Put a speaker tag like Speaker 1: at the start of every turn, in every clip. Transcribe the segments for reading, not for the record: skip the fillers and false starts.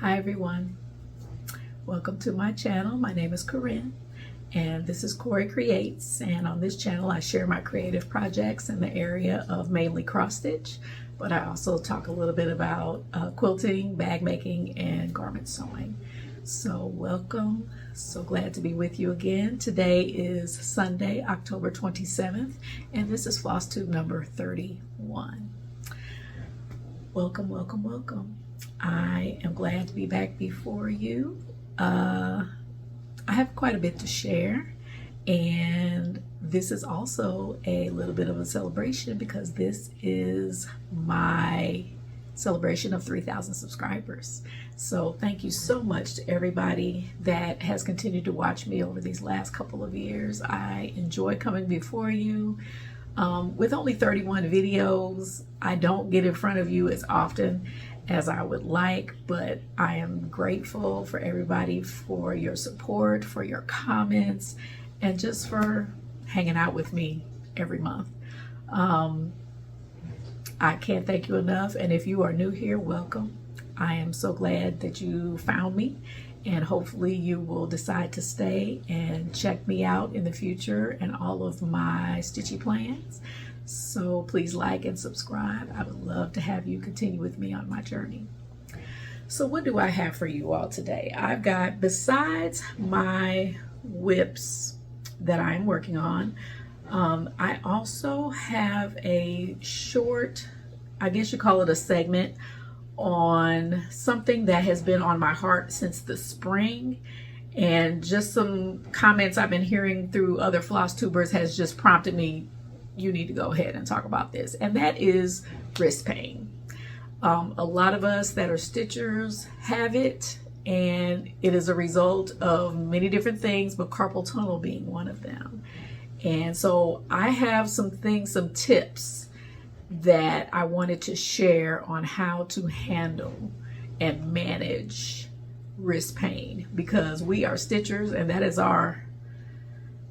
Speaker 1: Hi everyone, welcome to my channel. My name is Corinne and this is CoryCreates, and on this channel I share my creative projects in the area of mainly cross stitch, but I also talk a little bit about quilting, bag making, and garment sewing. So welcome, so glad to be with you again. Today is Sunday, October 27th, and this is Flosstube number 31. Welcome, welcome, welcome. I am glad to be back before you. I have quite a bit to share, and this is also a little bit of a celebration because this is my celebration of 3,000 subscribers. So thank you so much to everybody that has continued to watch me over these last couple of years. I enjoy coming before you. With only 31 videos, I don't get in front of you as often as I would like, but I am grateful for everybody for your support, for your comments, and just for hanging out with me every month. I can't thank you enough, and if you are new here, welcome. I am so glad that you found me, and hopefully you will decide to stay and check me out in the future and all of my stitchy plans. So please like and subscribe. I would love to have you continue with me on my journey. So what do I have for you all today? I've got, besides my whips that I'm working on, I also have a short, I guess you call it a segment, on something that has been on my heart since the spring, and just some comments I've been hearing through other Flosstubers has just prompted me, you need to go ahead and talk about this, and that is wrist pain. A lot of us that are stitchers have it, and it is a result of many different things, but carpal tunnel being one of them. And so I have some tips that I wanted to share on how to handle and manage wrist pain, because we are stitchers, and that is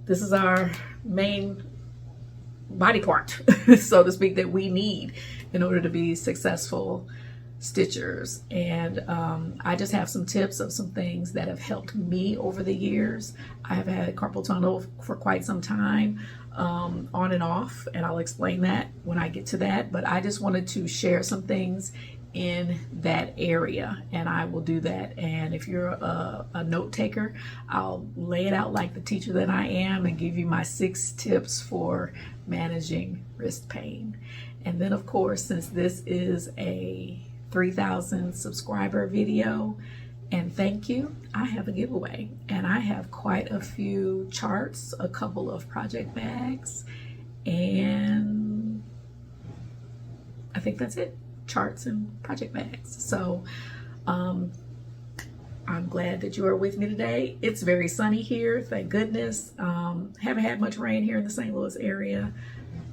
Speaker 1: this is our main body part, so to speak, that we need in order to be successful stitchers. And I just have some tips of some things that have helped me over the years. I have had carpal tunnel for quite some time, on and off, and I'll explain that when I get to that, but I just wanted to share some things in that area, and I will do that. And if you're a note taker, I'll lay it out like the teacher that I am and give you my 6 tips for managing wrist pain. And then of course, since this is a 3,000 subscriber video, and thank you, I have a giveaway, and I have quite a few charts, a couple of project bags, and I think that's it. Charts and project bags. So I'm glad that you are with me today. It's very sunny here, thank goodness. Haven't had much rain here in the St. Louis area.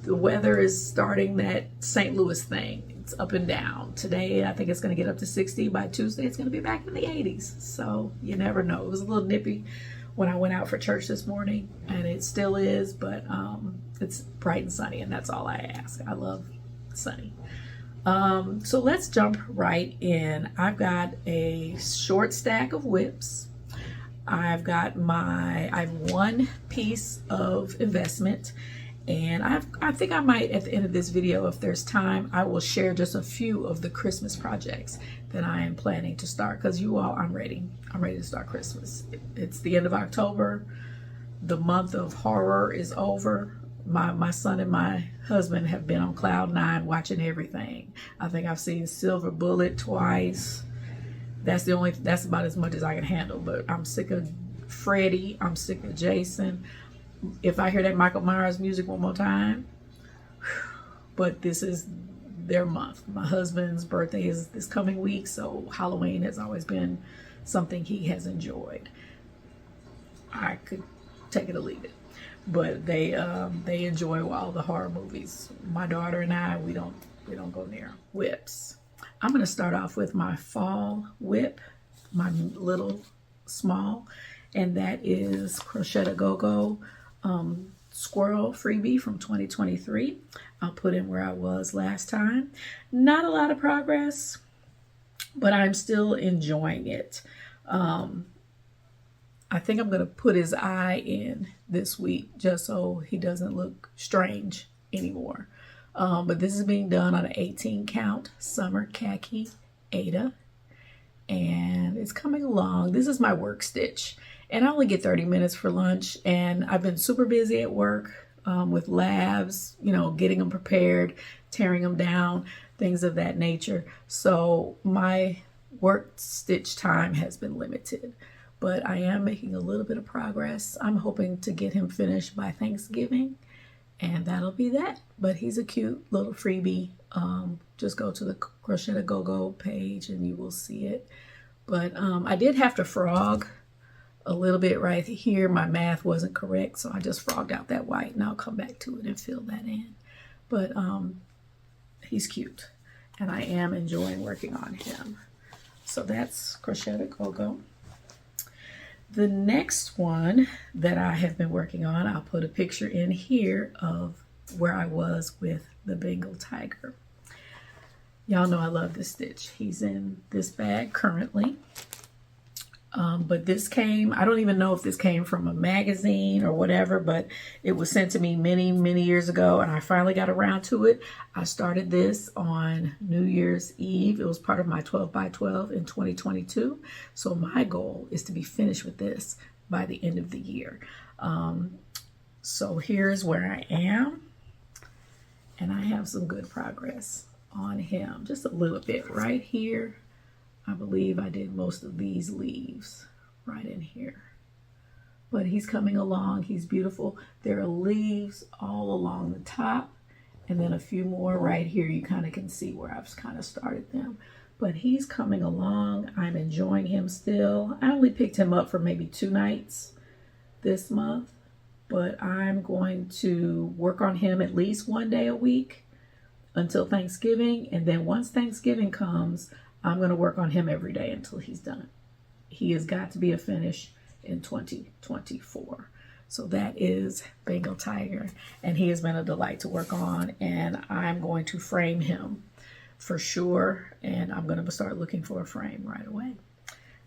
Speaker 1: The weather is starting that St. Louis thing. It's up and down. Today I think it's going to get up to 60. By Tuesday it's going to be back in the 80s. So you never know. It was a little nippy when I went out for church this morning, and it still is, but it's bright and sunny, and that's all I ask. I love sunny. So let's jump right in. I've got a short stack of whips. I've got I have one piece of investment, and I think I might, at the end of this video, if there's time, I will share just a few of the Christmas projects that I am planning to start, because you all, I'm ready to start Christmas. It's the end of October. The month of horror is over. My son and my husband have been on cloud 9 watching everything. I think I've seen Silver Bullet twice. That's about as much as I can handle. But I'm sick of Freddy. I'm sick of Jason. If I hear that Michael Myers music one more time, but this is their month. My husband's birthday is this coming week, so Halloween has always been something he has enjoyed. I could take it or leave it. But they enjoy all the horror movies. My daughter and I, we don't go near whips. I'm going to start off with my fall whip, my little small, and that is Crochette Gogo Squirrel freebie from 2023. I'll put in where I was last time. Not a lot of progress. but I'm still enjoying it. I think I'm going to put his eye in this week just so he doesn't look strange anymore. But this is being done on an 18 count summer khaki Ada, and it's coming along. This is my work stitch, and I only get 30 minutes for lunch, and I've been super busy at work with labs, you know, getting them prepared, tearing them down, things of that nature. So my work stitch time has been limited, but I am making a little bit of progress. I'm hoping to get him finished by Thanksgiving, and that'll be that. But he's a cute little freebie. Just go to the Crochette Gogo page and you will see it. But I did have to frog a little bit right here. My math wasn't correct, so I just frogged out that white, and I'll come back to it and fill that in. But he's cute, and I am enjoying working on him. So that's Crochette Gogo. The next one that I have been working on, I'll put a picture in here of where I was with the Bengal Tiger. Y'all know I love this stitch. He's in this bag currently. But this came, I don't even know if this came from a magazine or whatever, but it was sent to me many, many years ago, and I finally got around to it. I started this on New Year's Eve. It was part of my 12 by 12 in 2022. So my goal is to be finished with this by the end of the year. So here's where I am, and I have some good progress on him. Just a little bit right here. I believe I did most of these leaves right in here. But he's coming along. He's beautiful. There are leaves all along the top, and then a few more right here. You kind of can see where I've kind of started them. But he's coming along. I'm enjoying him still. I only picked him up for maybe 2 nights this month, but I'm going to work on him at least 1 day a week until Thanksgiving. And then once Thanksgiving comes, I'm going to work on him every day until he's done. He has got to be a finish in 2024. So that is Bengal Tiger, and he has been a delight to work on, and I'm going to frame him for sure, and I'm going to start looking for a frame right away.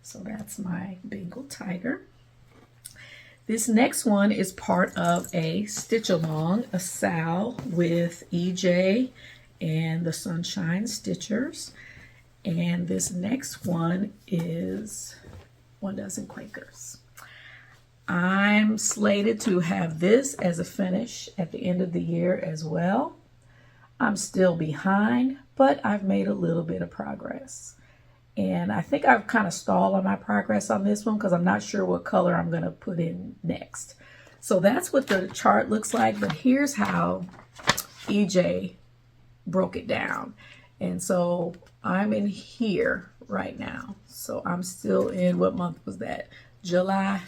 Speaker 1: So that's my Bengal Tiger. This next one is part of a stitch along, a SAL with EJ and the Sunshine Stitchers. And this next one is 1 Dozen Quakers. I'm slated to have this as a finish at the end of the year as well. I'm still behind, but I've made a little bit of progress. And I think I've kind of stalled on my progress on this one because I'm not sure what color I'm going to put in next. So that's what the chart looks like, but here's how EJ broke it down. And so I'm in here right now. So I'm still in, what month was that? July.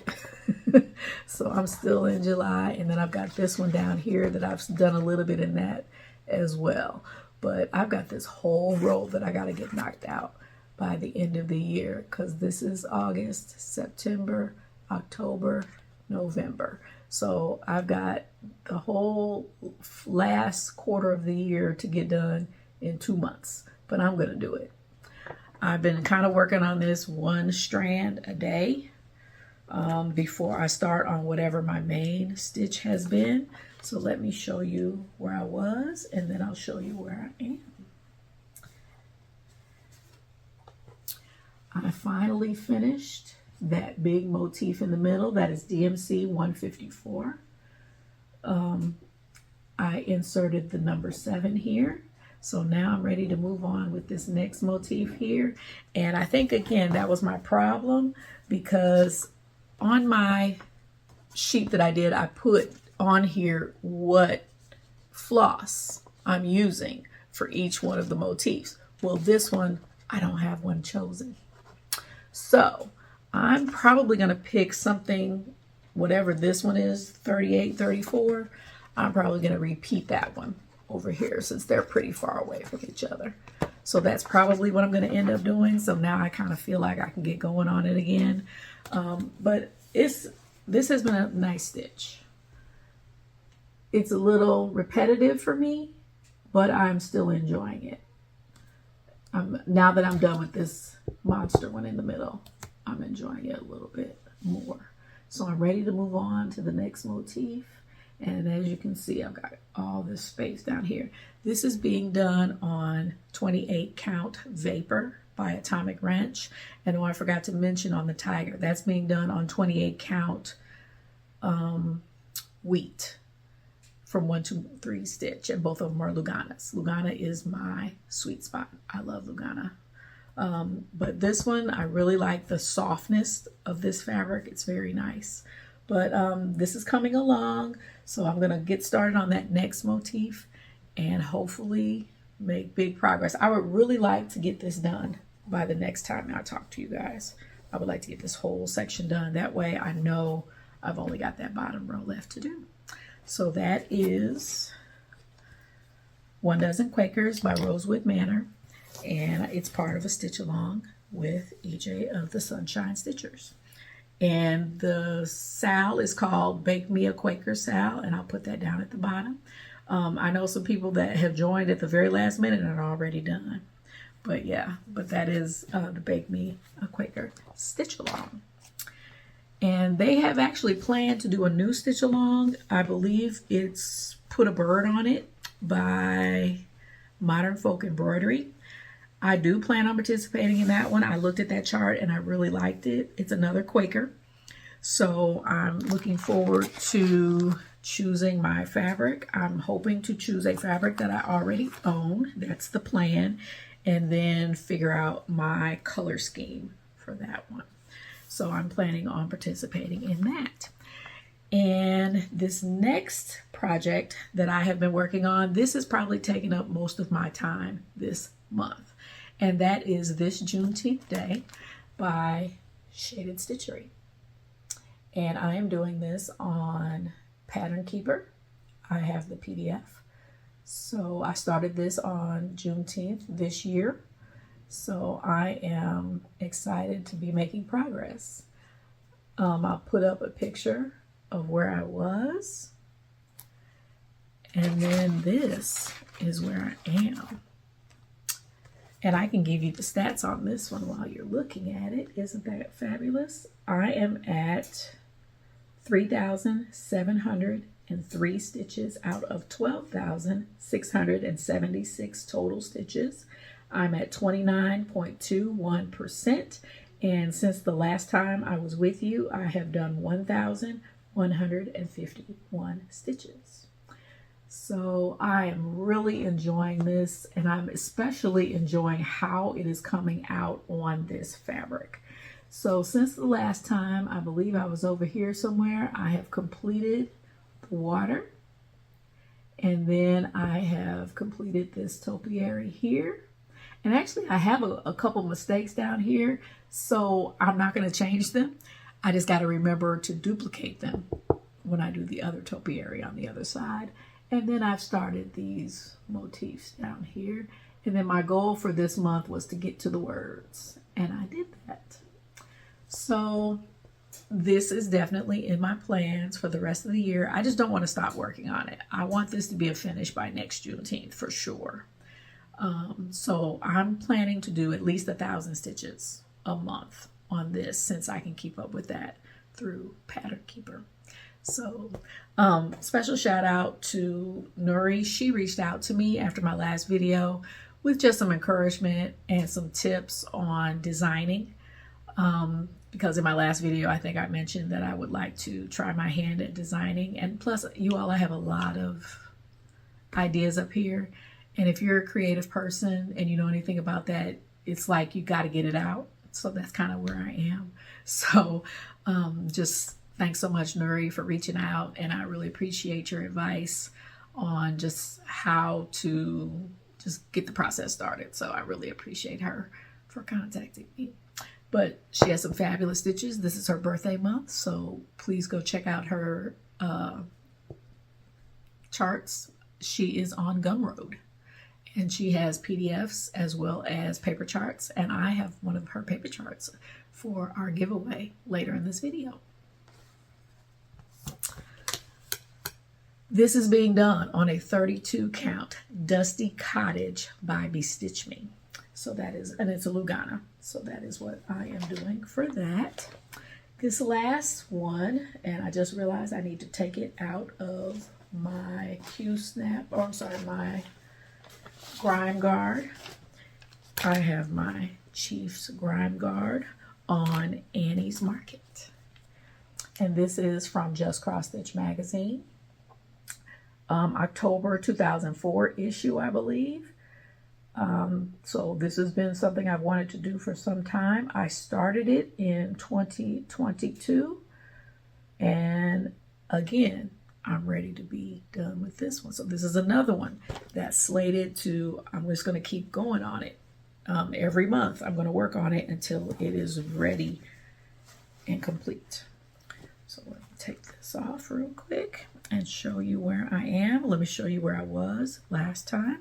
Speaker 1: So I'm still in July. And then I've got this one down here that I've done a little bit in that as well. But I've got this whole row that I got to get knocked out by the end of the year, because this is August, September, October, November. So I've got the whole last quarter of the year to get done in 2 months, but I'm going to do it. I've been kind of working on this 1 strand a day before I start on whatever my main stitch has been. So let me show you where I was, and then I'll show you where I am. I finally finished that big motif in the middle. That is DMC 154. I inserted the number 7 here. So now I'm ready to move on with this next motif here. And I think, again, that was my problem, because on my sheet that I did, I put on here what floss I'm using for each one of the motifs. Well, this one, I don't have one chosen. So I'm probably going to pick something, whatever this one is, 38, 34. I'm probably going to repeat that one over here since they're pretty far away from each other. So that's probably what I'm going to end up doing. So now I kind of feel like I can get going on it again. But this has been a nice stitch. It's a little repetitive for me, but I'm still enjoying it. now that I'm done with this monster one in the middle, I'm enjoying it a little bit more. So I'm ready to move on to the next motif. And as you can see, I've got all this space down here. This is being done on 28 count Vapor by Atomic Wrench. And oh, I forgot to mention on the Tiger, that's being done on 28 count Wheat from 123 Stitch, and both of them are Luganas. Lugana is my sweet spot. I love Lugana. But this one, I really like the softness of this fabric. It's very nice. But this is coming along, so I'm gonna get started on that next motif and hopefully make big progress. I would really like to get this done by the next time I talk to you guys. I would like to get this whole section done. That way I know I've only got that bottom row left to do. So that is 1 Dozen Quakers by Rosewood Manor, and it's part of a stitch along with EJ of the Sunshine Stitchers. And the sal is called Bake Me A Quaker sal, and I'll put that down at the bottom. I know some people that have joined at the very last minute and are already done. But yeah, but that is the Bake Me A Quaker stitch along. And they have actually planned to do a new stitch along. I believe it's Put a Bird on It by Modern Folk Embroidery. I do plan on participating in that one. I looked at that chart and I really liked it. It's another Quaker. So I'm looking forward to choosing my fabric. I'm hoping to choose a fabric that I already own. That's the plan. And then figure out my color scheme for that one. So I'm planning on participating in that. And this next project that I have been working on, this has probably taken up most of my time this month. And that is This Juneteenth Day by Shaded Stitchery. And I am doing this on Pattern Keeper. I have the PDF. So I started this on Juneteenth this year. So I am excited to be making progress. I'll put up a picture of where I was. And then this is where I am. And I can give you the stats on this one while you're looking at it. Isn't that fabulous? I am at 3,703 stitches out of 12,676 total stitches. I'm at 29.21%. And since the last time I was with you, I have done 1,151 stitches. So I am really enjoying this, and I'm especially enjoying how it is coming out on this fabric. So since the last time, I believe I was over here somewhere, I have completed the water, and then I have completed this topiary here. And actually I have a couple mistakes down here, so I'm not going to change them. I just got to remember to duplicate them when I do the other topiary on the other side. And then I've started these motifs down here. And then my goal for this month was to get to the words, and I did that. So this is definitely in my plans for the rest of the year. I just don't want to stop working on it. I want this to be a finish by next Juneteenth for sure. So I'm planning to do at least 1,000 stitches a month on this, since I can keep up with that through Pattern Keeper. So special shout out to Nuri. She reached out to me after my last video with just some encouragement and some tips on designing. Because in my last video, I think I mentioned that I would like to try my hand at designing. And plus, you all, I have a lot of ideas up here. And if you're a creative person and you know anything about that, it's like you got to get it out. So that's kind of where I am. So just thanks so much, Nuri, for reaching out. And I really appreciate your advice on just how to just get the process started. So I really appreciate her for contacting me. But she has some fabulous stitches. This is her birthday month, so please go check out her charts. She is on Gumroad, and she has PDFs as well as paper charts, and I have one of her paper charts for our giveaway later in this video. This is being done on a 32 count Dusty Cottage by Bestitch Me. So that is, and it's a Lugana. So that is what I am doing for that. This last one, and I just realized I need to take it out of my Q-snap, or I'm sorry, my grime guard. I have my Chief's grime guard on Annie's Market. And this is from Just Cross Stitch magazine. October 2004 issue, I believe. So this has been something I've wanted to do for some time. I started it in 2022. And again, I'm ready to be done with this one. So this is another one that's slated to, I'm just going to keep going on it. Every month I'm going to work on it until it is ready and complete. So let me take this off real quick and show you where I am. Let me show you where I was last time.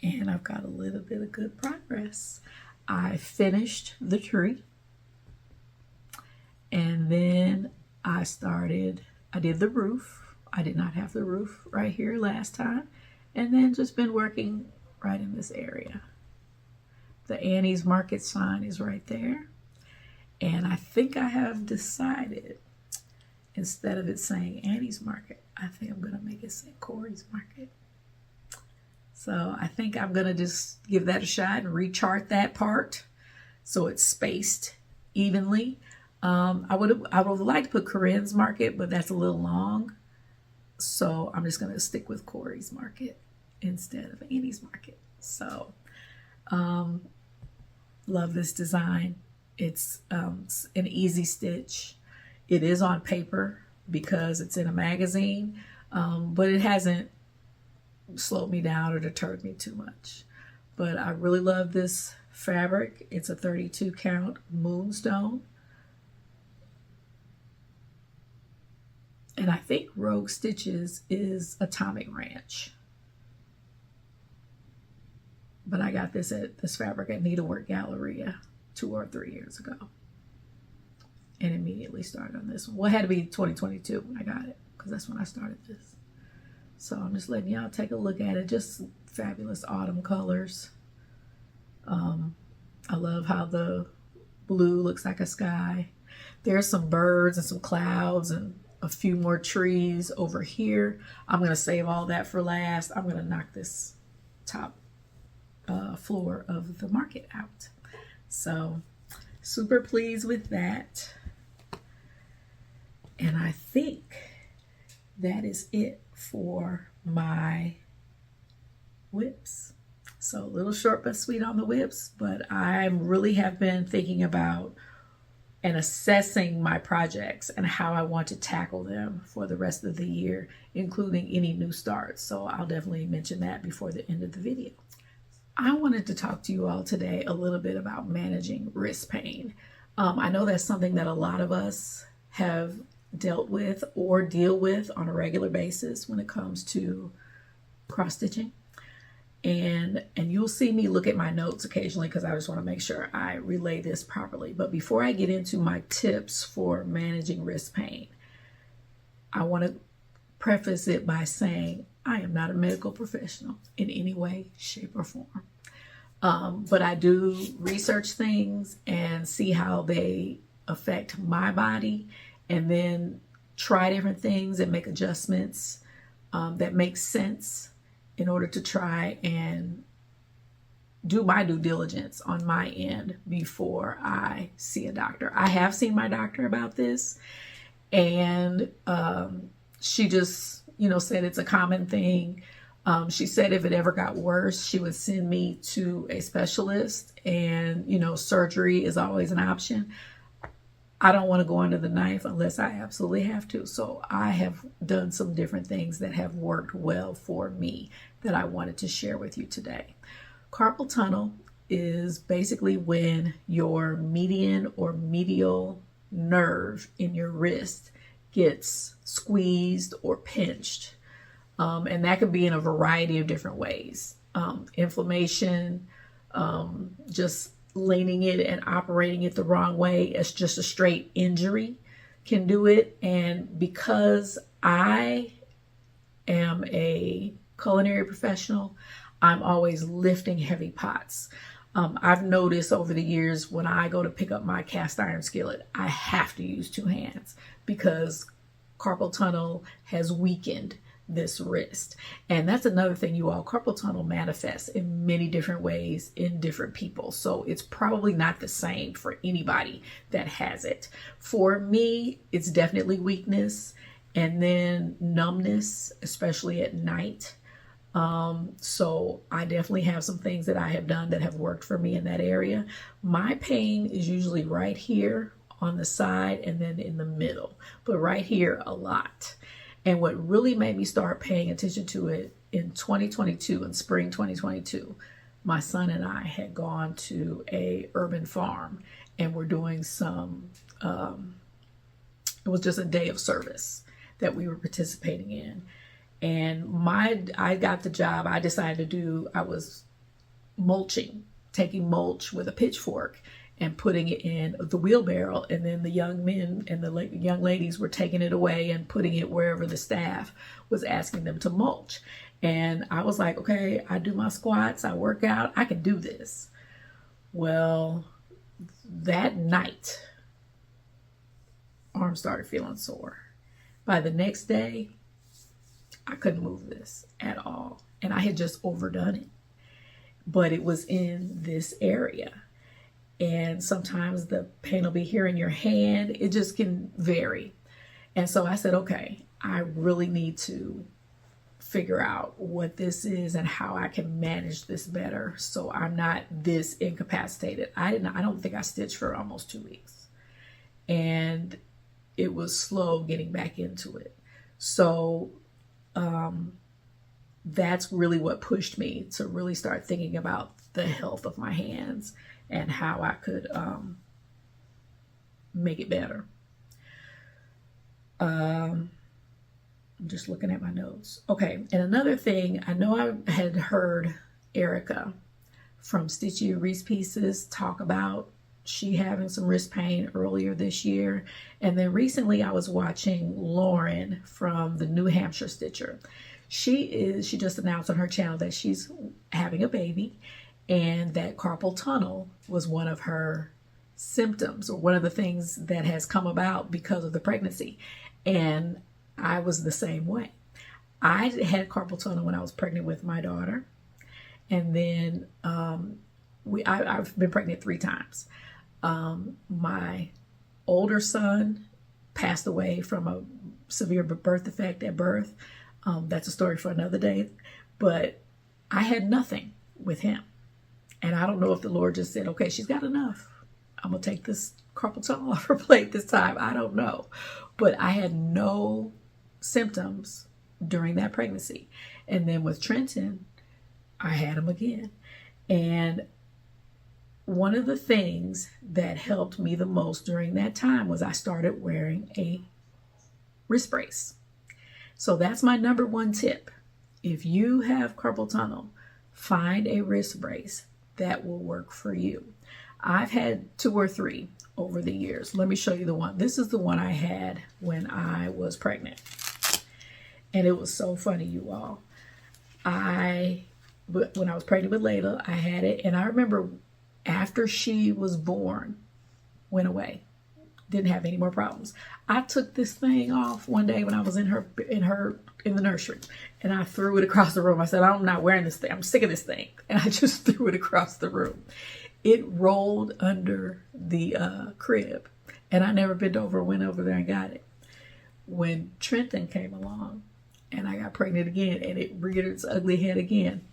Speaker 1: And I've got a little bit of good progress. I finished the tree. And then I did the roof. I did not have the roof right here last time. And then just been working right in this area. The Annie's Market sign is right there. And I think I have decided, instead of it saying Annie's Market, I think I'm going to make it say Corey's Market. So I think I'm going to just give that a shot and rechart that part so it's spaced evenly. I would like to put Corinne's Market, but that's a little long. So I'm just going to stick with Corey's Market instead of Annie's Market. So love this design. It's an easy stitch. It is on paper because it's in a magazine, but it hasn't slowed me down or deterred me too much. But I really love this fabric. It's a 32 count moonstone. And I think Rogue Stitches is Atomic Ranch. But I got this fabric at Needlework Galleria 2 or 3 years ago. And immediately started on this one. Well, it had to be 2022 when I got it, because that's when I started this. So I'm just letting y'all take a look at it. Just fabulous autumn colors. I love how the blue looks like a sky. There's some birds and some clouds and a few more trees over here. I'm going to save all that for last. I'm going to knock this top floor of the market out. So super pleased with that. And I think that is it for my whips. So a little short but sweet on the whips, but I really have been thinking about and assessing my projects and how I want to tackle them for the rest of the year, including any new starts. So I'll definitely mention that before the end of the video. I wanted to talk to you all today a little bit about managing wrist pain. I know that's something that a lot of us have dealt with or deal with on a regular basis when it comes to cross stitching. And you'll see me look at my notes occasionally because I just want to make sure I relay this properly. But before I get into my tips for managing wrist pain, I want to preface it by saying I am not a medical professional in any way, shape, or form. But I do research things and see how they affect my body, and then try different things and make adjustments that make sense in order to try and do my due diligence on my end before I see a doctor. I have seen my doctor about this, and she just, said it's a common thing. She said if it ever got worse, she would send me to a specialist, and, surgery is always an option. I don't want to go under the knife unless I absolutely have to. So I have done some different things that have worked well for me that I wanted to share with you today. Carpal tunnel is basically when your median or medial nerve in your wrist gets squeezed or pinched. And that could be in a variety of different ways. Inflammation, just leaning it and operating it the wrong way. It's just a straight injury can do it. And because I am a culinary professional, I'm always lifting heavy pots. I've noticed over the years when I go to pick up my cast iron skillet, I have to use two hands because carpal tunnel has weakened this wrist. And that's another thing, you all. Carpal tunnel manifests in many different ways in different people. So it's probably not the same for anybody that has it. For me, it's definitely weakness and then numbness, especially at night. So I definitely have some things that I have done that have worked for me in that area. My pain is usually right here on the side and then in the middle, but right here a lot. And what really made me start paying attention to it in 2022, in spring 2022, my son and I had gone to a urban farm and we're doing some, it was just a day of service that we were participating in. And I got the job. I decided to do, I was mulching, taking mulch with a pitchfork and putting it in the wheelbarrow. And then the young men and the young ladies were taking it away and putting it wherever the staff was asking them to mulch. And I was like, okay, I do my squats, I work out, I can do this. Well, that night, arm started feeling sore. By the next day, I couldn't move this at all. And I had just overdone it. But it was in this area. And sometimes the pain will be here in your hand. It just can vary. And so I said, okay, I really need to figure out what this is and how I can manage this better so I'm not this incapacitated. I don't think I stitched for almost 2 weeks. And it was slow getting back into it. So that's really what pushed me to really start thinking about the health of my hands and how I could make it better. I'm just looking at my notes. Okay, and another thing, I know I had heard Erica from Stitchy Pieces talk about she having some wrist pain earlier this year. And then recently I was watching Lauren from the New Hampshire Stitcher. She just announced on her channel that she's having a baby and that carpal tunnel was one of her symptoms or one of the things that has come about because of the pregnancy. And I was the same way. I had carpal tunnel when I was pregnant with my daughter. And then I've been pregnant 3 times. My older son passed away from a severe birth defect at birth. That's a story for another day. But I had nothing with him. And I don't know if the Lord just said, okay, she's got enough. I'm going to take this carpal tunnel off her plate this time. I don't know. But I had no symptoms during that pregnancy. And then with Trenton, I had him again. And one of the things that helped me the most during that time was I started wearing a wrist brace. So that's my number 1 tip. If you have carpal tunnel, find a wrist brace that will work for you. I've had 2 or 3 over the years. Let me show you the one. This is the one I had when I was pregnant. And it was so funny, you all. When I was pregnant with Layla, I had it. And I remember after she was born, went away. Didn't have any more problems. I took this thing off one day when I was in the nursery, and I threw it across the room. I said, I'm not wearing this thing. I'm sick of this thing. And I just threw it across the room. It rolled under the crib, and I never bent over or went over there and got it. When Trenton came along, and I got pregnant again, and it reared its ugly head again,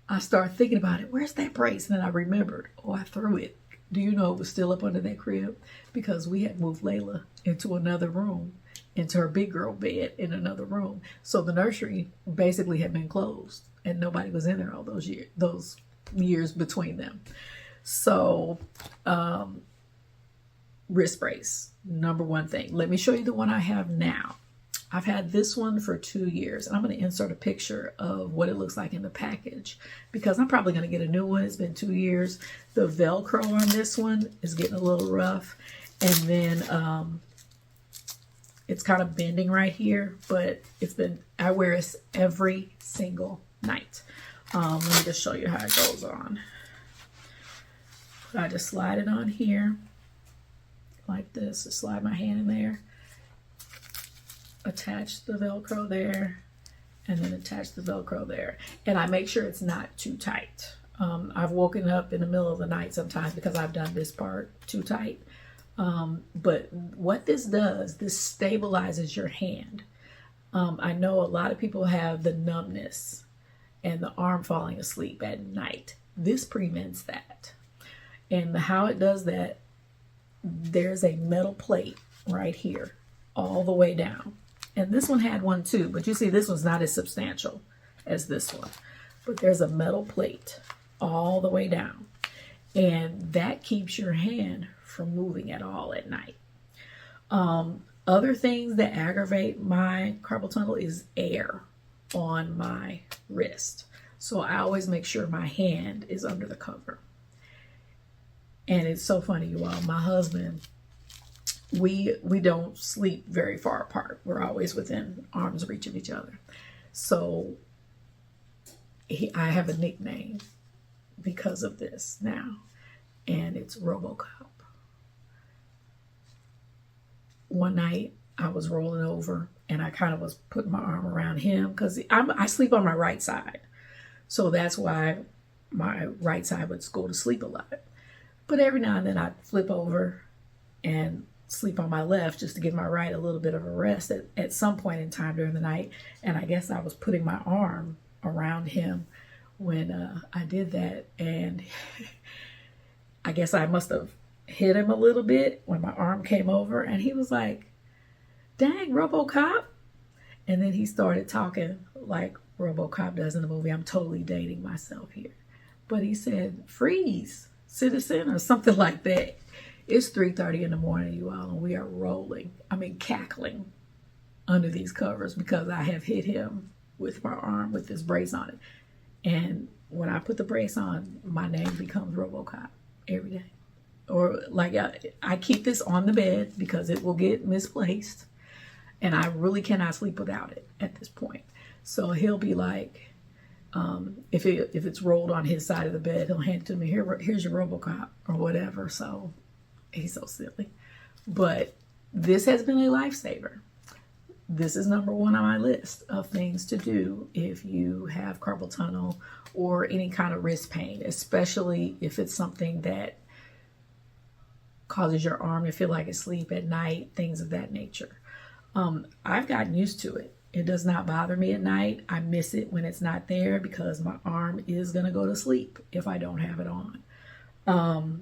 Speaker 1: I started thinking about it. Where's that brace? And then I remembered, oh, I threw it. Do you know it was still up under that crib? Because we had moved Layla into another room, into her big girl bed in another room. So the nursery basically had been closed and nobody was in there all those years between them. So wrist brace, number 1 thing. Let me show you the one I have now. I've had this one for 2 years, and I'm going to insert a picture of what it looks like in the package because I'm probably going to get a new one. It's been 2 years. The Velcro on this one is getting a little rough, and then it's kind of bending right here, but I wear it every single night. Let me just show you how it goes on. I just slide it on here like this. Just slide my hand in there, attach the Velcro there, and then attach the Velcro there. And I make sure it's not too tight. I've woken up in the middle of the night sometimes because I've done this part too tight. But what this does, this stabilizes your hand. I know a lot of people have the numbness and the arm falling asleep at night. This prevents that. And how it does that, there's a metal plate right here all the way down. And this one had one too, but you see this one's not as substantial as this one. But there's a metal plate all the way down. And that keeps your hand from moving at all at night. Other things that aggravate my carpal tunnel is air on my wrist. So I always make sure my hand is under the cover. And it's so funny, you all. My husband, we don't sleep very far apart. We're always within arm's reach of each other. So I have a nickname because of this now, and it's RoboCop. One night I was rolling over and I kind of was putting my arm around him because I sleep on my right side. So that's why my right side would go to sleep a lot. But every now and then I'd flip over and sleep on my left just to give my right a little bit of a rest at some point in time during the night. And I guess I was putting my arm around him when I did that. And I guess I must have hit him a little bit when my arm came over. And he was like, "Dang, RoboCop." And then he started talking like RoboCop does in the movie. I'm totally dating myself here. But he said, "Freeze, citizen," or something like that. It's 3:30 in the morning, you all, and we are rolling. I mean, cackling under these covers because I have hit him with my arm with this brace on it. And when I put the brace on, my name becomes RoboCop every day. Or like I keep this on the bed because it will get misplaced. And I really cannot sleep without it at this point. So he'll be like, if it's rolled on his side of the bed, he'll hand it to me, here's your RoboCop or whatever. So he's so silly. But this has been a lifesaver. This is number one on my list of things to do if you have carpal tunnel or any kind of wrist pain, especially if it's something that causes your arm to feel like it's asleep at night, things of that nature. I've gotten used to it. It does not bother me at night. I miss it when it's not there because my arm is going to go to sleep if I don't have it on.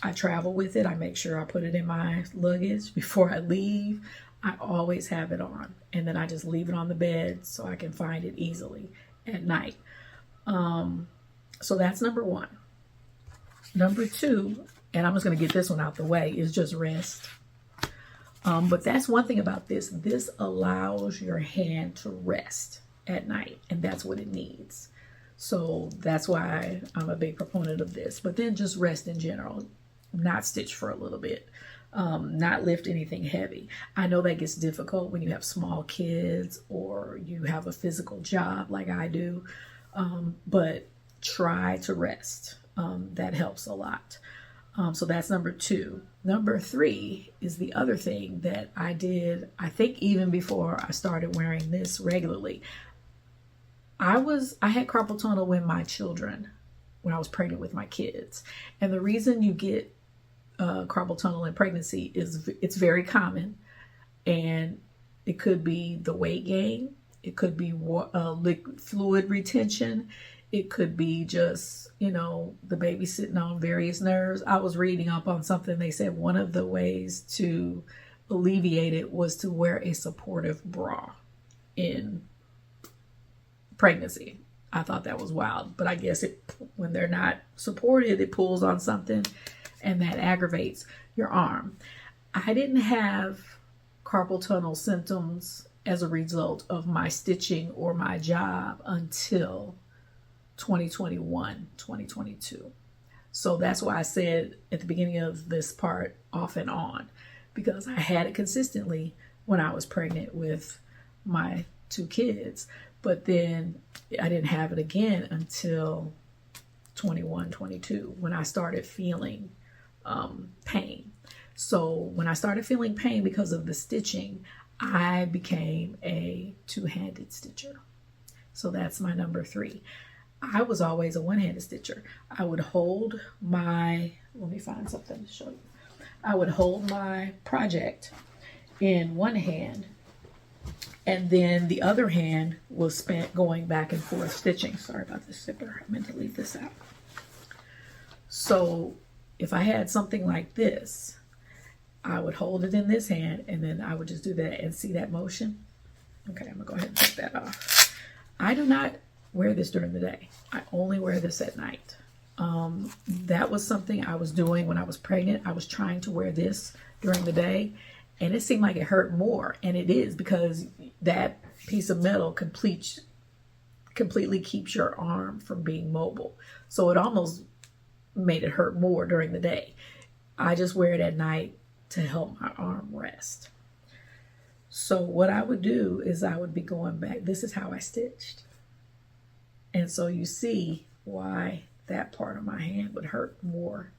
Speaker 1: I travel with it. I make sure I put it in my luggage before I leave. I always have it on. And then I just leave it on the bed so I can find it easily at night. So that's number one. Number two, and I'm just going to get this one out the way, is just rest. But that's one thing about this. This allows your hand to rest at night, and that's what it needs. So that's why I'm a big proponent of this. But then just rest in general, not stitch for a little bit, not lift anything heavy. I know that gets difficult when you have small kids or you have a physical job like I do, but try to rest. That helps a lot. So that's number two. Number three is the other thing that I did, I think even before I started wearing this regularly. I had carpal tunnel when I was pregnant with my kids. And the reason you get carpal tunnel in pregnancy is it's very common. And it could be the weight gain. It could be liquid fluid retention. It could be just, the baby sitting on various nerves. I was reading up on something. They said one of the ways to alleviate it was to wear a supportive bra in pregnancy. I thought that was wild, but I guess when they're not supported, it pulls on something and that aggravates your arm. I didn't have carpal tunnel symptoms as a result of my stitching or my job until 2021, 2022. So that's why I said at the beginning of this part, off and on, because I had it consistently when I was pregnant with my two kids. But then I didn't have it again until 21, 22, when I started feeling pain. So when I started feeling pain because of the stitching, I became a two-handed stitcher. So that's my number 3. I was always a one-handed stitcher. I would hold my, let me find something to show you. I would hold my project in one hand, and then the other hand was spent going back and forth stitching. Sorry about this zipper. I meant to leave this out. So if I had something like this, I would hold it in this hand, and then I would just do that and see that motion. Okay, I'm gonna go ahead and take that off. I do not wear this during the day. I only wear this at night. That was something I was doing when I was pregnant. I was trying to wear this during the day, and it seemed like it hurt more. And it is, because that piece of metal completely keeps your arm from being mobile. So it almost made it hurt more during the day. I just wear it at night to help my arm rest. So what I would do is I would be going back. This is how I stitched. And so you see why that part of my hand would hurt more,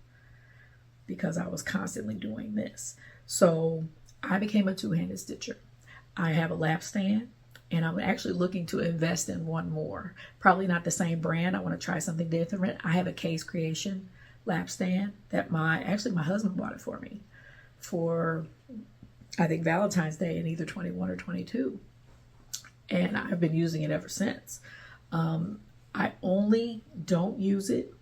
Speaker 1: because I was constantly doing this. So I became a two-handed stitcher. I have a lap stand, and I'm actually looking to invest in one more. Probably not the same brand. I want to try something different. I have a Case Creation lap stand that my husband bought it for me for, I think, Valentine's Day in either 21 or 22. And I've been using it ever since. I only don't use it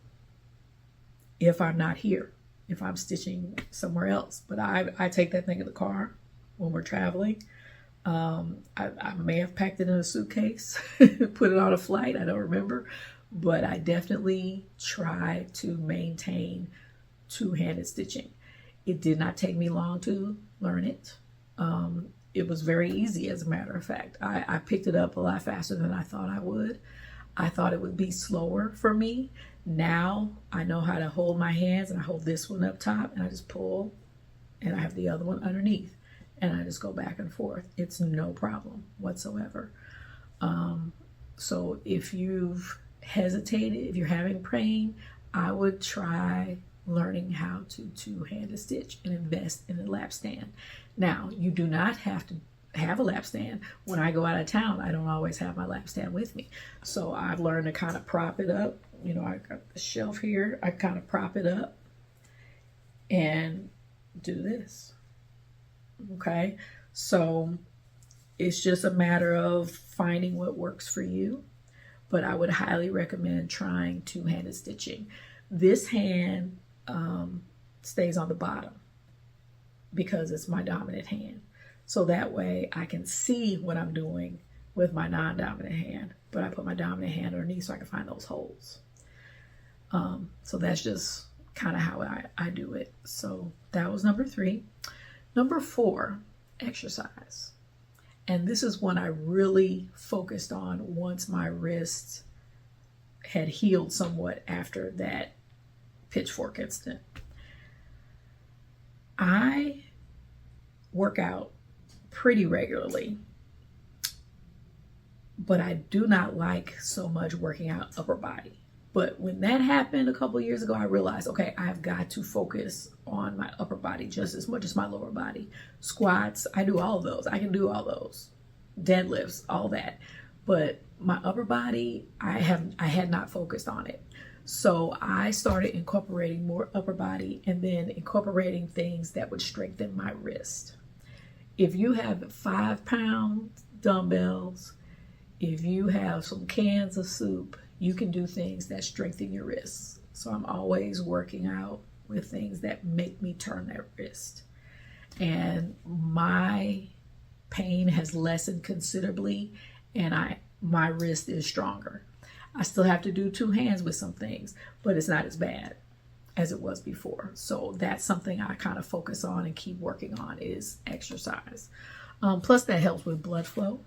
Speaker 1: if I'm not here, if I'm stitching somewhere else. But I take that thing in the car when we're traveling. I may have packed it in a suitcase, put it on a flight, I don't remember. But I definitely try to maintain two-handed stitching. It did not take me long to learn it. It was very easy, as a matter of fact. I picked it up a lot faster than I thought I would. I thought it would be slower for me. Now I know how to hold my hands, and I hold this one up top, and I just pull, and I have the other one underneath, and I just go back and forth. It's no problem whatsoever. So if you've hesitated, if you're having pain, I would try learning how to two-handed stitch and invest in a lap stand. Now, you do not have to have a lap stand. When I go out of town, I don't always have my lap stand with me. So I've learned to kind of prop it up. You know, I got the shelf here. I kind of prop it up and do this. Okay, so it's just a matter of finding what works for you. But I would highly recommend trying two-handed stitching. This hand stays on the bottom because it's my dominant hand. So that way I can see what I'm doing with my non-dominant hand, but I put my dominant hand underneath so I can find those holes. So that's just kind of how I do it. So that was number 3. Number 4, exercise. And this is one I really focused on once my wrist had healed somewhat after that pitchfork incident. I work out pretty regularly, but I do not like so much working out upper body. But when that happened a couple of years ago, I realized, okay, I've got to focus on my upper body just as much as my lower body. Squats, I do all of those. I can do all those. Deadlifts, all that. But my upper body, I had not focused on it. So I started incorporating more upper body, and then incorporating things that would strengthen my wrist. If you have 5-pound dumbbells, if you have some cans of soup, you can do things that strengthen your wrists. So I'm always working out with things that make me turn that wrist. And my pain has lessened considerably, and my wrist is stronger. I still have to do 2 hands with some things, but it's not as bad as it was before. So that's something I kind of focus on and keep working on, is exercise. Plus that helps with blood flow.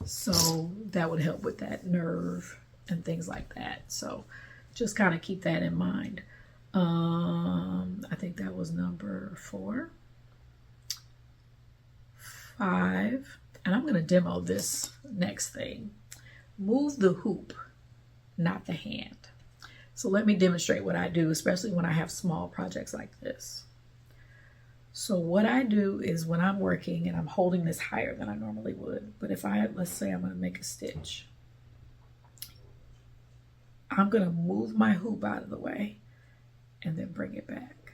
Speaker 1: So that would help with that nerve and things like that. So just kind of keep that in mind. I think that was number 4. 5, and I'm going to demo this next thing. move the hoop, not the hand. So let me demonstrate what I do, especially when I have small projects like this. So what I do is when I'm working and I'm holding this higher than I normally would, but if let's say I'm going to make a stitch, I'm going to move my hoop out of the way and then bring it back.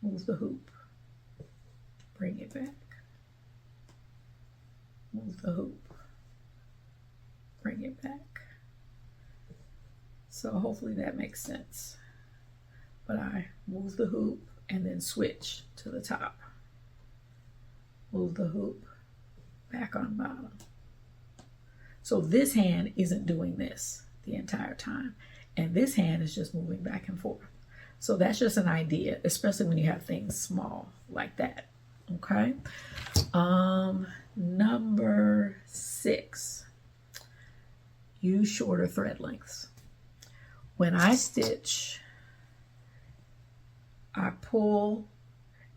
Speaker 1: Move the hoop, bring it back. Move the hoop, bring it back. So hopefully that makes sense. But I move the hoop and then switch to the top. Move the hoop, back on bottom. So this hand isn't doing this the entire time. And this hand is just moving back and forth. So that's just an idea, especially when you have things small like that. Okay. Number 6, use shorter thread lengths. When I stitch, I pull,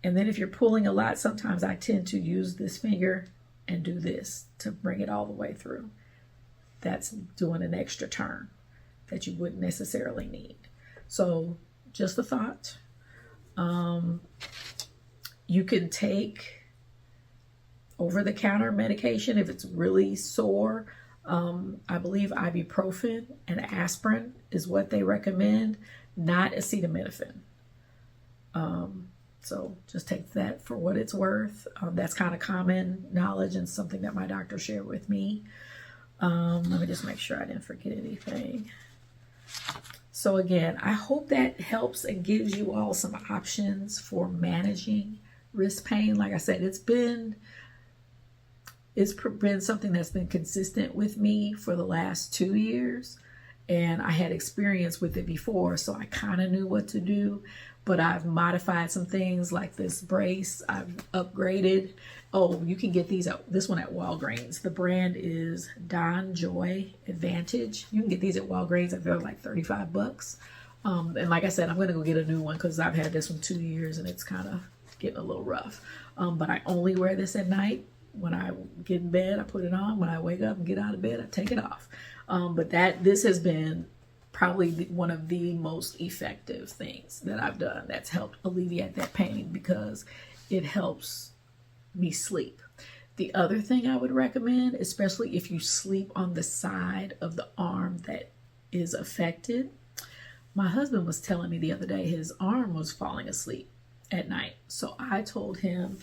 Speaker 1: and then if you're pulling a lot, sometimes I tend to use this finger and do this to bring it all the way through. That's doing an extra turn that you wouldn't necessarily need. So just a thought. You can take over-the-counter medication if it's really sore. I believe ibuprofen and aspirin is what they recommend, not acetaminophen. So just take that for what it's worth. That's kind of common knowledge and something that my doctor shared with me. Let me just make sure I didn't forget anything. So again, I hope that helps and gives you all some options for managing wrist pain. Like I said, it's been something that's been consistent with me for the last 2 years, and I had experience with it before, so I kind of knew what to do, but I've modified some things like this brace. I've upgraded. Oh, you can get this one at Walgreens. The brand is Don Joy Advantage. You can get these at Walgreens. I feel like $35. And like I said, I'm going to go get a new one because I've had this one 2 years and it's kind of getting a little rough. But I only wear this at night. When I get in bed, I put it on. When I wake up and get out of bed, I take it off. But this has been probably one of the most effective things that I've done that's helped alleviate that pain because it helps me sleep. The other thing I would recommend, especially if you sleep on the side of the arm that is affected. My husband was telling me the other day his arm was falling asleep at night. So I told him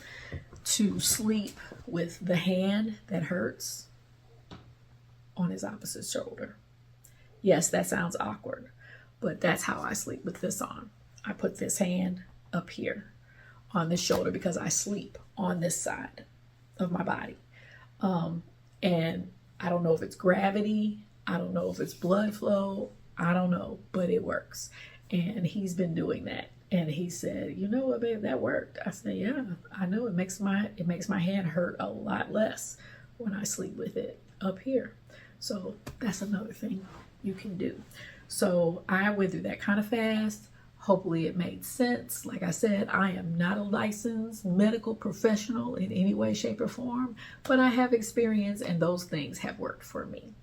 Speaker 1: to sleep with the hand that hurts on his opposite shoulder. Yes, that sounds awkward, but that's how I sleep with this on. I put this hand up here on this shoulder because I sleep on this side of my body. And I don't know if it's gravity. I don't know if it's blood flow. I don't know, but it works. And he's been doing that. And he said, you know what, babe, that worked. I said, yeah, I know it makes my hand hurt a lot less when I sleep with it up here. So that's another thing you can do. So I went through that kind of fast. Hopefully it made sense. Like I said, I am not a licensed medical professional in any way, shape, or form, but I have experience and those things have worked for me.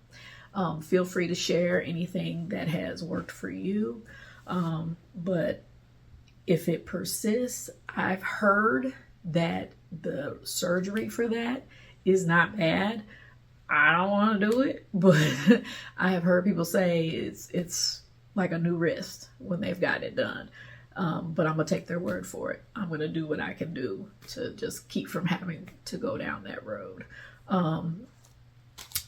Speaker 1: Feel free to share anything that has worked for you. But if it persists, I've heard that the surgery for that is not bad. I don't want to do it, but I have heard people say it's like a new wrist when they've got it done. But I'm going to take their word for it. I'm going to do what I can do to just keep from having to go down that road.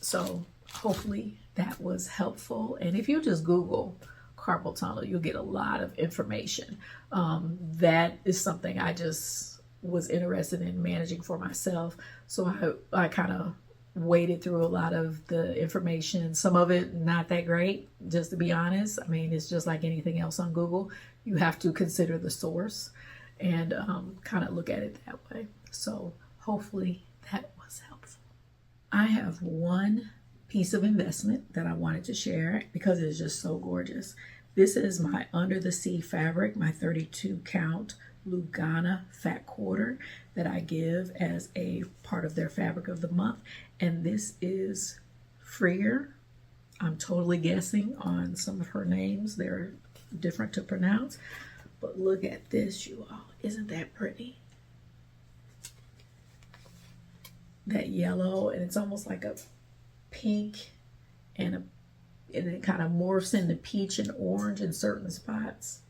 Speaker 1: So hopefully that was helpful. And if you just Google carpal tunnel, you'll get a lot of information. That is something I just was interested in managing for myself. So I kind of waded through a lot of the information. Some of it not that great, just to be honest. I mean, it's just like anything else on Google. You have to consider the source and kind of look at it that way. So hopefully that was helpful. I have one piece of investment that I wanted to share because it is just so gorgeous. This is my Under the Sea fabric, my 32 count Lugana fat quarter that I give as a part of their fabric of the month. And this is Freer. I'm totally guessing on some of her names. They're different to pronounce. But look at this, you all. Isn't that pretty? That yellow, and it's almost like a pink, and it kind of morphs into peach and orange in certain spots.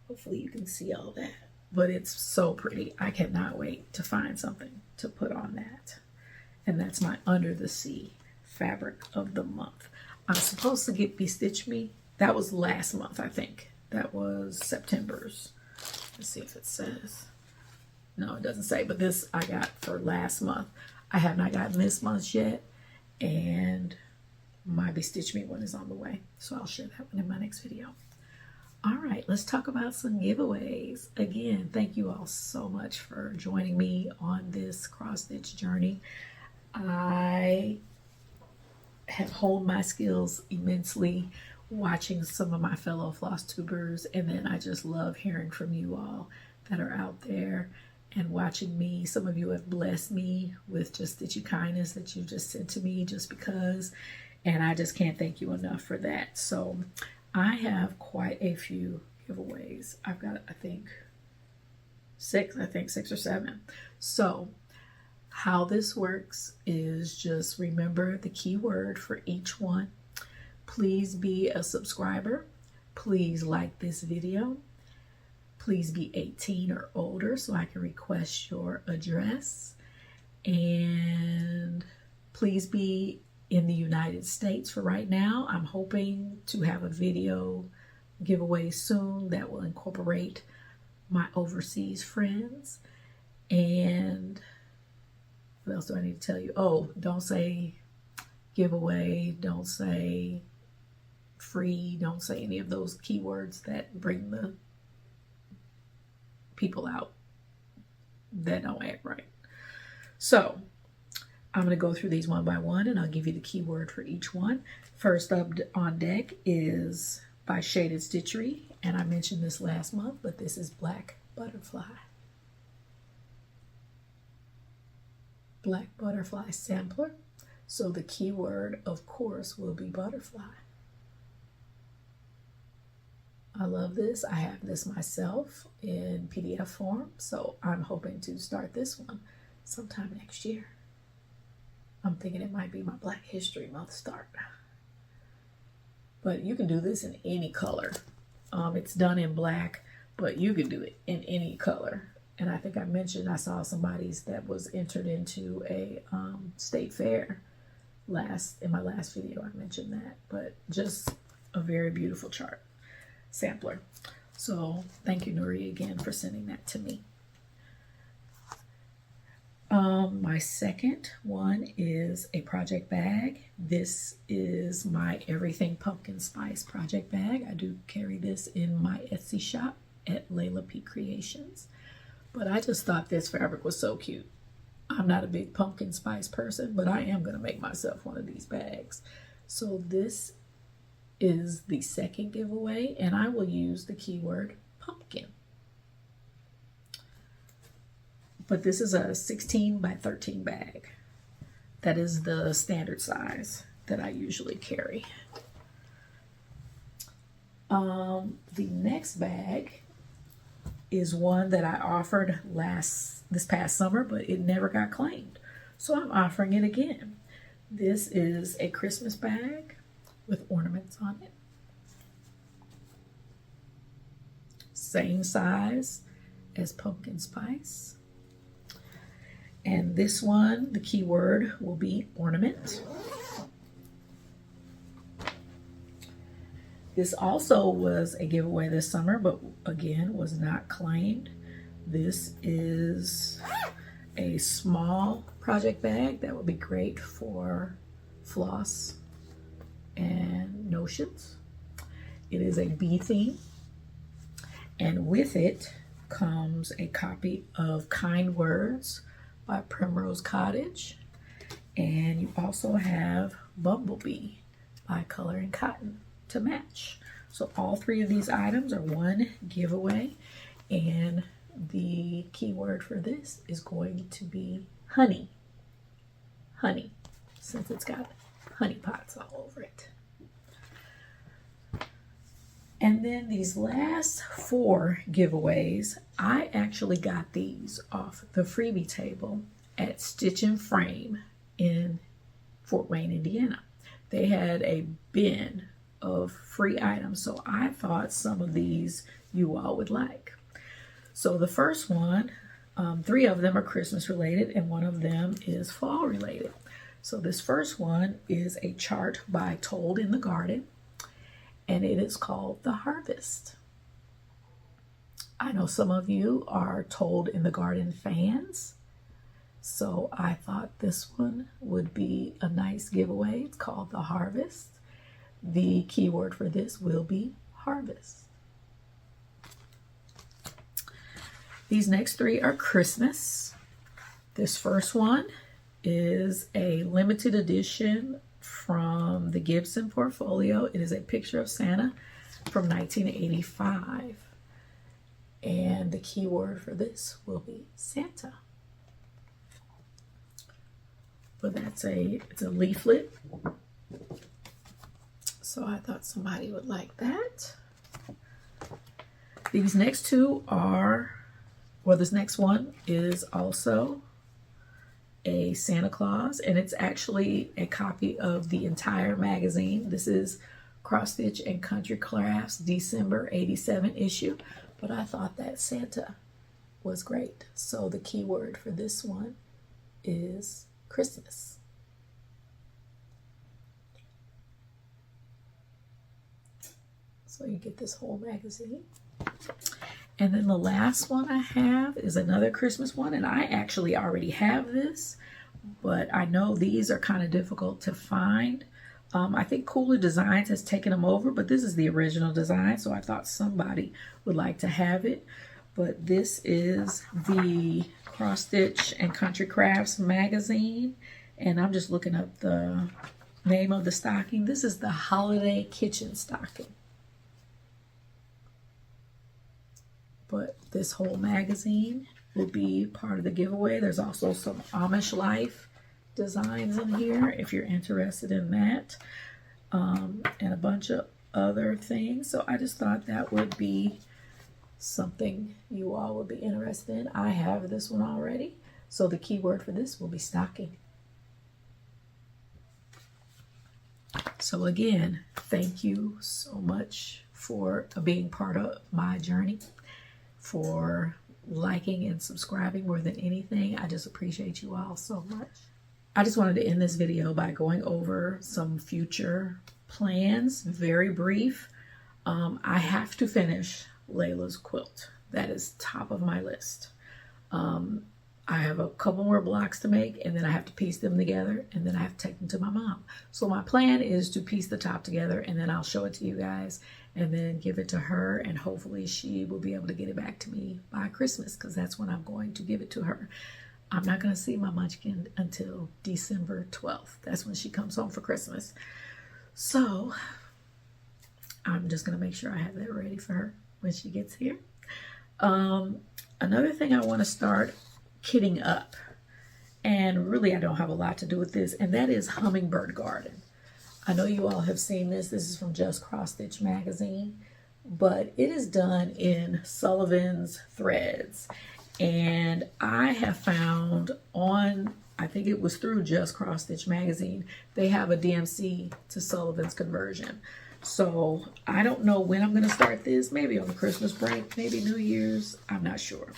Speaker 1: Hopefully you can see all that. But it's so pretty. I cannot wait to find something to put on that. And that's my Under the Sea fabric of the month. I'm supposed to get Bestitch Me. That was last month, I think. That was September's. Let's see if it says. No, it doesn't say, but this I got for last month. I have not gotten this month's yet, and my Bestitch Me one is on the way. So I'll share that one in my next video. All right, let's talk about some giveaways. Again, thank you all so much for joining me on this cross-stitch journey. I have honed my skills immensely watching some of my fellow Flosstubers, and then I just love hearing from you all that are out there and watching me. Some of you have blessed me with just stitchy kindness that you just sent to me just because, and I just can't thank you enough for that. So I have quite a few giveaways. I've got, I think six or seven. So how this works is just remember the keyword for each one. Please be a subscriber. Please like this video. Please be 18 or older so I can request your address. And please be in the United States for right now. I'm hoping to have a video giveaway soon that will incorporate my overseas friends. And what else do I need to tell you? Oh, don't say giveaway, don't say free, don't say any of those keywords that bring the people out that don't act right. So I'm going to go through these one by one, and I'll give you the keyword for each one. First up on deck is by Shaded Stitchery, and I mentioned this last month, but this is Black Butterfly. Black Butterfly Sampler. So the keyword, of course, will be butterfly. I love this. I have this myself in PDF form, so I'm hoping to start this one sometime next year. I'm thinking it might be my Black History Month start. But you can do this in any color. It's done in black, but you can do it in any color. And I think I mentioned I saw somebody's that was entered into a state fair in my last video. I mentioned that, but just a very beautiful chart sampler. So thank you, Nuri, again for sending that to me. My second one is a project bag. This is my Everything Pumpkin Spice project bag. I do carry this in my Etsy shop at Layla P Creations. But I just thought this fabric was so cute. I'm not a big pumpkin spice person, but I am going to make myself one of these bags. So this is the second giveaway, and I will use the keyword pumpkin. But this is a 16 by 13 bag. That is the standard size that I usually carry. The next bag is one that I offered this past summer, but it never got claimed. So I'm offering it again. This is a Christmas bag with ornaments on it. Same size as pumpkin spice. And this one, the keyword will be ornament. This also was a giveaway this summer, but again, was not claimed. This is a small project bag that would be great for floss and notions. It is a bee theme, and with it comes a copy of Kind Words by Primrose Cottage, and you also have Bumblebee by Color and Cotton to match. So all three of these items are one giveaway, and the keyword for this is going to be honey. Honey. since it's got honey pots all over it. And then these last 4 giveaways, I actually got these off the freebie table at Stitch and Frame in Fort Wayne, Indiana. They had a bin of free items, so I thought some of these you all would like. So the first one, 3 of them are Christmas related and 1 of them is fall related. So this first one is a chart by Told in the Garden, and it is called The Harvest. I know some of you are Told in the Garden fans, so I thought this one would be a nice giveaway. It's called The Harvest. The keyword for this will be harvest. These next 3 are Christmas. This first one is a limited edition from the Gibson portfolio. It is a picture of Santa from 1985. And the keyword for this will be Santa. But it's a leaflet. So I thought somebody would like that. These next 2 are, well, this next one is also a Santa Claus, and it's actually a copy of the entire magazine. This is Crossstitch and Country Crafts December '87 issue, but I thought that Santa was great. So the keyword for this one is Christmas. So you get this whole magazine. And then the last one I have is another Christmas one, and I actually already have this, but I know these are kind of difficult to find. I think Cooler Designs has taken them over, but this is the original design, so I thought somebody would like to have it. But this is the Crossstitch and Country Crafts magazine, and I'm just looking up the name of the stocking. This is the Holiday Kitchen Stocking. But this whole magazine will be part of the giveaway. There's also some Amish Life designs in here if you're interested in that, and a bunch of other things. So I just thought that would be something you all would be interested in. I have this one already, so the keyword for this will be stocking. So again, thank you so much for being part of my journey, for liking and subscribing more than anything. I just appreciate you all so much. I just wanted to end this video by going over some future plans, very brief. I have to finish Layla's quilt. That is top of my list. I have a couple more blocks to make, and then I have to piece them together, and then I have to take them to my mom. So my plan is to piece the top together, and then I'll show it to you guys, and then give it to her, and hopefully she will be able to get it back to me by Christmas, because that's when I'm going to give it to her. I'm not going to see my munchkin until December 12th. That's when she comes home for Christmas. So I'm just going to make sure I have that ready for her when she gets here. Another thing I want to start kitting up, and really I don't have a lot to do with this, and that is Hummingbird Garden. I know you all have seen this. This is from Just Cross Stitch magazine, but it is done in Sullivan's threads. And I have found on, I think it was through Just Cross Stitch magazine, they have a DMC to Sullivan's conversion. So I don't know when I'm going to start this, maybe on the Christmas break, maybe New Year's, I'm not sure.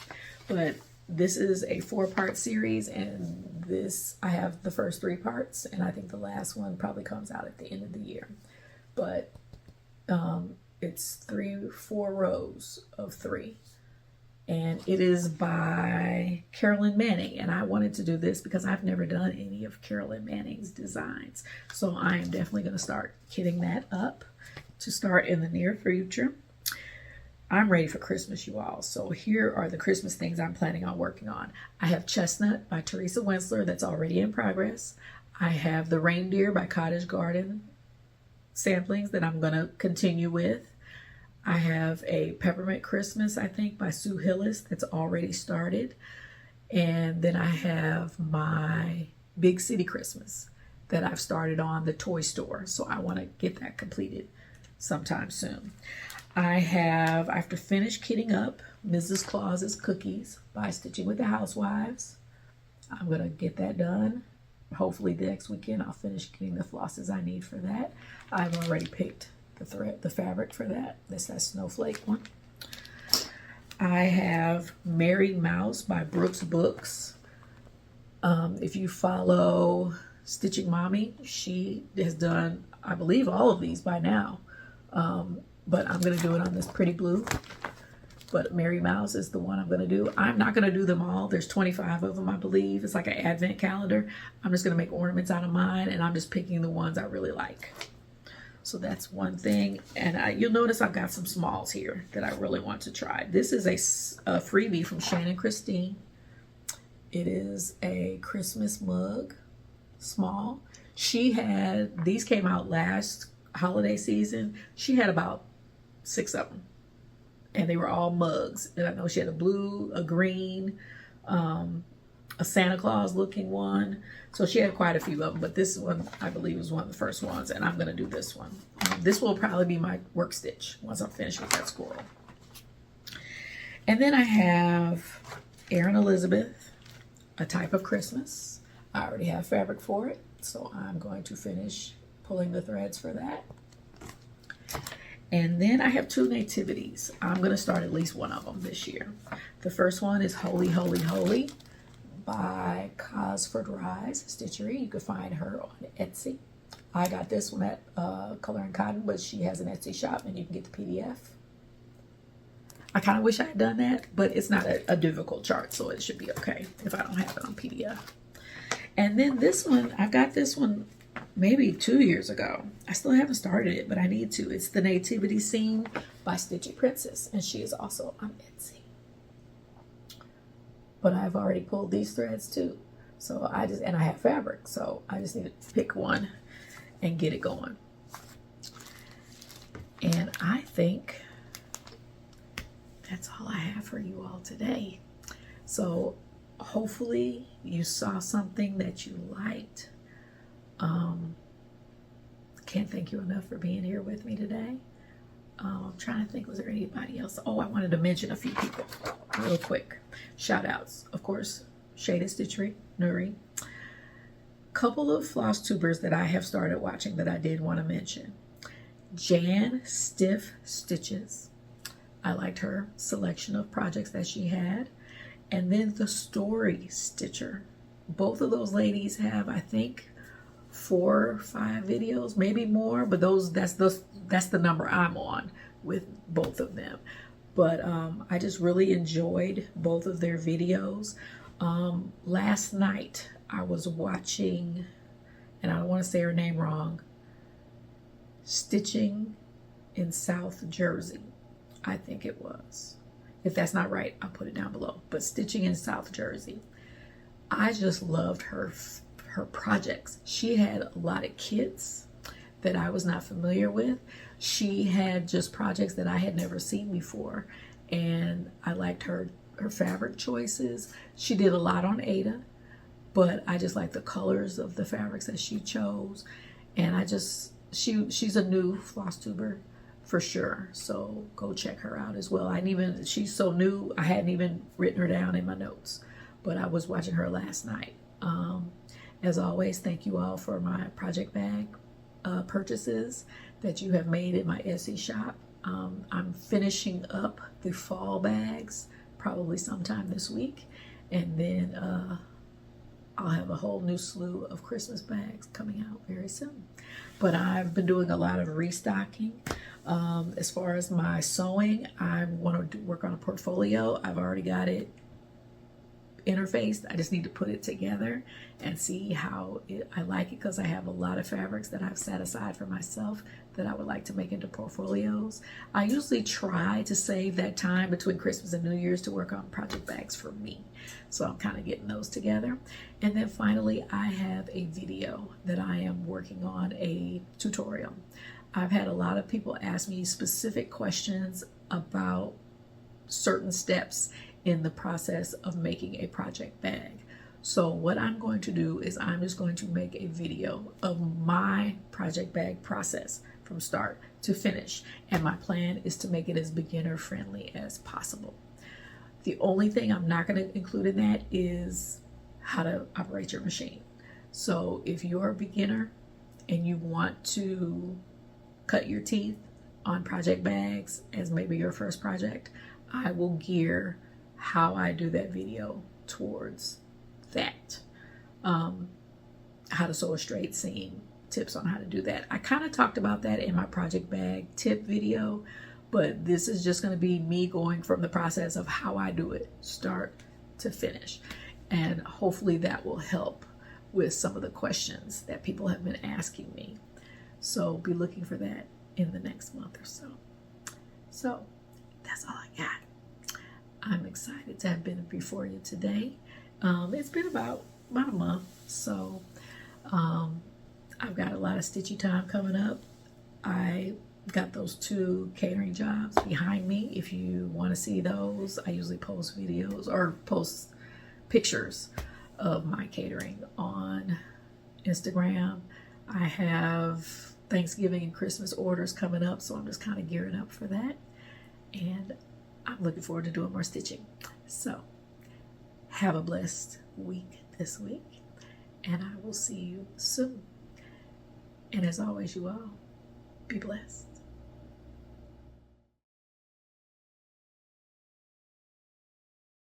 Speaker 1: But this is a 4-part series, and this, I have the first 3 parts, and I think the last one probably comes out at the end of the year. But it's 4 rows of 3. And it is by Carolyn Manning, and I wanted to do this because I've never done any of Carolyn Manning's designs. So I am definitely going to start kitting that up to start in the near future. I'm ready for Christmas, you all. So here are the Christmas things I'm planning on working on. I have Chestnut by Teresa Wensler that's already in progress. I have the Reindeer by Cottage Garden samplings that I'm going to continue with. I have a Peppermint Christmas, I think, by Sue Hillis that's already started. And then I have my Big City Christmas that I've started on the toy store. So I want to get that completed sometime soon. After finished kitting up Mrs. Claus's cookies by Stitching with the Housewives. I'm going to get that done. Hopefully the next weekend I'll finish getting the flosses I need for that. I've already picked the fabric for that. This is that snowflake one. I have Mary Mouse by Brooks Books. If you follow Stitching Mommy, she has done, I believe, all of these by now. But I'm going to do it on this pretty blue. But Mary Mouse is the one I'm going to do. I'm not going to do them all. There's 25 of them, I believe. It's like an advent calendar. I'm just going to make ornaments out of mine, and I'm just picking the ones I really like. So that's one thing. And you'll notice I've got some smalls here that I really want to try. This is a freebie from Shannon Christine. It is a Christmas mug, small. These came out last holiday season. She had about 6 of them. And they were all mugs. And I know she had a blue, a green, a Santa Claus looking one. So she had quite a few of them. But this one, I believe, was one of the first ones. And I'm going to do this one. This will probably be my work stitch once I'm finished with that squirrel. And then I have Erin Elizabeth, A Type of Christmas. I already have fabric for it. So I'm going to finish pulling the threads for that. And then I have 2 nativities. I'm going to start at least one of them this year. The first one is Holy, Holy, Holy by Cosford Rise Stitchery. You can find her on Etsy. I got this one at Color and Cotton, but she has an Etsy shop and you can get the PDF. I kind of wish I had done that, but it's not a difficult chart, so it should be okay if I don't have it on PDF. And then this one, I got this one maybe 2 years ago. I still haven't started it, but I need to. It's the Nativity Scene by Stitchy Princess, and she is also on Etsy. But I've already pulled these threads too. So I have fabric, so I just need to pick one and get it going. And I think that's all I have for you all today. So hopefully you saw something that you liked. Can't thank you enough for being here with me today. I'm trying to think, was there anybody else? Oh, I wanted to mention a few people real quick. Shout outs, of course, Shaded Stitchery, Nuri. Couple of Flosstubers that I have started watching that I did want to mention. Jan Stiff Stitches. I liked her selection of projects that she had. And then the Story Stitcher. Both of those ladies have, I think, 4 or 5 videos, maybe more, but that's the number I'm on with both of them. But I just really enjoyed both of their videos. Last night I was watching, and I don't want to say her name wrong, Stitching in South Jersey, I think it was. If that's not right, I'll put it down below. But Stitching in South Jersey, I just loved her projects. She had a lot of kits that I was not familiar with. She had just projects that I had never seen before, and I liked her fabric choices. She did a lot on Ada, but I just like the colors of the fabrics that she chose, and she's a new Flosstuber for sure, so go check her out as well. She's so new, I hadn't even written her down in my notes, but I was watching her last night. As always, thank you all for my project bag purchases that you have made in my Etsy shop. I'm finishing up the fall bags probably sometime this week, and then I'll have a whole new slew of Christmas bags coming out very soon. But I've been doing a lot of restocking. As far as my sewing, I want to work on a portfolio. I've already got it interfaced. I just need to put it together and see how I like it, because I have a lot of fabrics that I've set aside for myself that I would like to make into portfolios. I usually try to save that time between Christmas and New Year's to work on project bags for me. So I'm kind of getting those together. And then finally, I have a video that I am working on, a tutorial. I've had a lot of people ask me specific questions about certain steps in the process of making a project bag. So what I'm going to do is I'm just going to make a video of my project bag process from start to finish. And my plan is to make it as beginner friendly as possible. The only thing I'm not going to include in that is how to operate your machine. So if you're a beginner and you want to cut your teeth on project bags as maybe your first project, I will gear how I do that video towards that. How to sew a straight seam, tips on how to do that. I kind of talked about that in my project bag tip video, but this is just going to be me going from the process of how I do it, start to finish. And hopefully that will help with some of the questions that people have been asking me. So be looking for that in the next month or so. So that's all I got. I'm excited to have been before you today. It's been about a month, so I've got a lot of stitchy time coming up. I got those 2 catering jobs behind me. If you want to see those, I usually post videos or post pictures of my catering on Instagram. I have Thanksgiving and Christmas orders coming up, so I'm just kind of gearing up for that. And I'm looking forward to doing more stitching. So have a blessed week this week, and I will see you soon. And as always, you all be blessed.